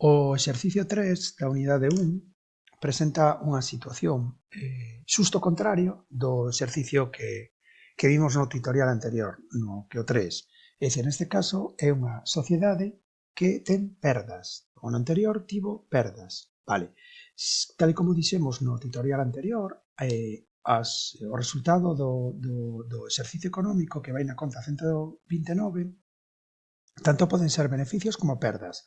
O exercicio 3 da unidade 1 presenta unha situación xusto contrario do exercicio que vimos no tutorial anterior, no que o 3. É dicir, neste caso é unha sociedade que ten perdas. O no anterior tivo perdas. Vale. Tal e como dixemos no tutorial anterior, o resultado do exercicio económico que vai na conta 129 tanto poden ser beneficios como perdas.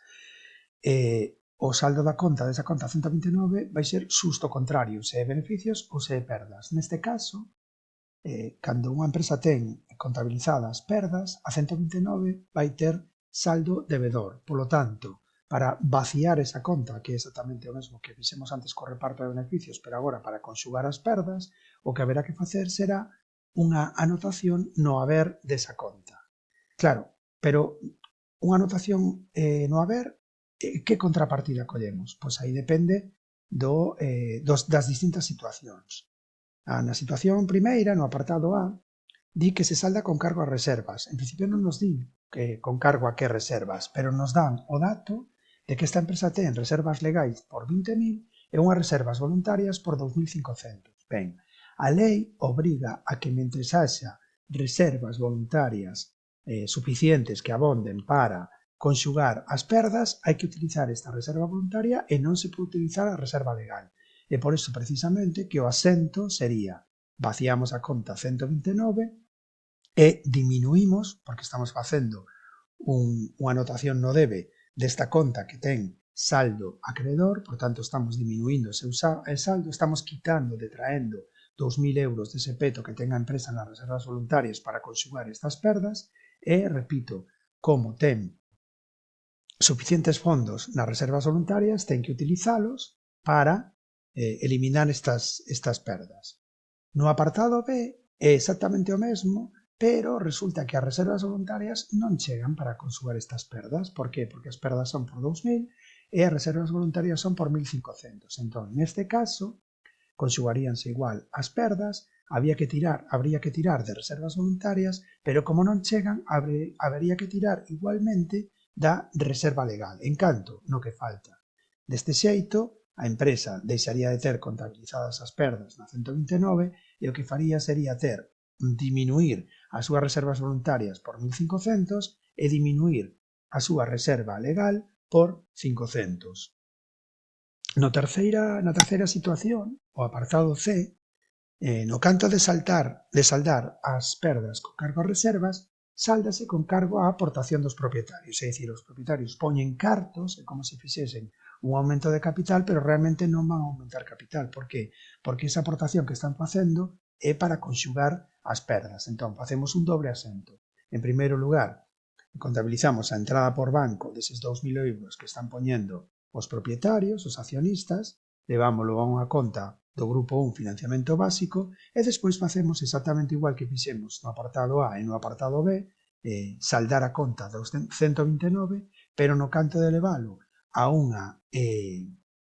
O saldo da conta desa conta 129 vai ser xusto contrario, se é beneficios ou se é perdas. Neste caso, cando unha empresa ten contabilizadas perdas, a 129 vai ter saldo devedor. Polo tanto, para vaciar esa conta, que é exactamente o mesmo que fixemos antes co reparto de beneficios, pero agora para conxugar as perdas, o que haberá que facer será unha anotación no haber desa conta. Claro, pero unha anotación no haber, que contrapartida collemos? Pois aí depende das distintas situacións. Na situación primeira, no apartado A, di que se salda con cargo a reservas. En principio non nos din que con cargo a que reservas, pero nos dan o dato de que esta empresa ten reservas legais por 20.000 e unhas reservas voluntarias por 2.500. Ben, a lei obriga a que mentres haxa reservas voluntarias suficientes que abonden para conxugar as perdas, hai que utilizar esta reserva voluntaria e non se pode utilizar a reserva legal. E por iso, precisamente, que o asento sería vaciamos a conta 129 e diminuímos, porque estamos facendo unha anotación no debe desta conta que ten saldo acreedor, por tanto estamos diminuindo o seu saldo, estamos quitando, detraendo 2.000 euros dese peto que ten a empresa nas reservas voluntarias para conxugar estas perdas e, repito, como ten suficientes fondos nas reservas voluntarias, ten que utilizalos para eliminar estas perdas. No apartado B é exactamente o mesmo, pero resulta que as reservas voluntarias non chegan para conxugar estas perdas. Por que? Porque as perdas son por 2.000 e as reservas voluntarias son por 1.500. Entón, neste caso, conxugaríanse igual as perdas, habría que tirar de reservas voluntarias, pero como non chegan, habería que tirar igualmente da reserva legal, en canto no que falta. Deste xeito, a empresa deixaría de ter contabilizadas as perdas na 129 e o que faría sería diminuir as súas reservas voluntarias por 1.500 e diminuir a súa reserva legal por 500. Na terceira situación, o apartado C, no canto de saldar as perdas con cargo a reservas, sáldase con cargo á aportación dos propietarios. É dicir, os propietarios poñen cartos, é como se fixesen un aumento de capital, pero realmente non van a aumentar capital. Por que? Porque esa aportación que están facendo é para conxugar as perdas. Entón, facemos un dobre asento. En primeiro lugar, contabilizamos a entrada por banco deses 2.000 euros que están poñendo os propietarios, os accionistas, levámoslo a unha conta do grupo 1 financiamento básico e despois facemos exactamente igual que fixemos no apartado A e no apartado B, saldar a conta dos 129, pero no canto de levalo a unha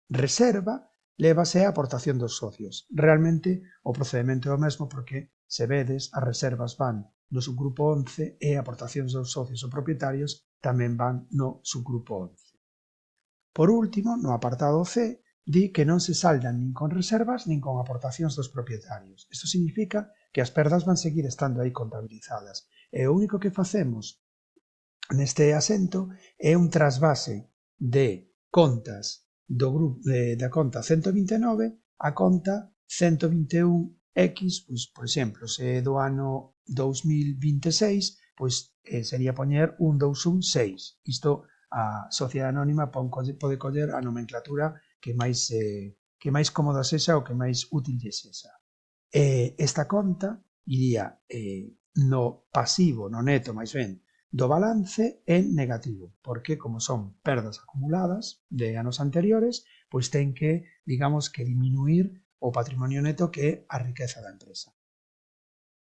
reserva, lévase a aportación dos socios. Realmente o procedimento é o mesmo porque, se vedes, as reservas van no subgrupo 11 e aportacións dos socios ou propietarios tamén van no subgrupo 11. Por último, no apartado C, di que non se saldan nin con reservas nin con aportacións dos propietarios. Isto significa que as perdas van seguir estando aí contabilizadas. E o único que facemos neste asento é un trasvase de contas da conta 129 a conta 121X, pois, por exemplo, se do ano 2026, pois sería poñer 1216. Isto a sociedade anónima pode coller a nomenclatura que máis cómoda sexa ou que máis útil lle sexa. Esta conta iría no pasivo, no neto, máis ben, do balance en negativo, porque como son perdas acumuladas de anos anteriores, pois ten que, digamos, que diminuir o patrimonio neto que é a riqueza da empresa.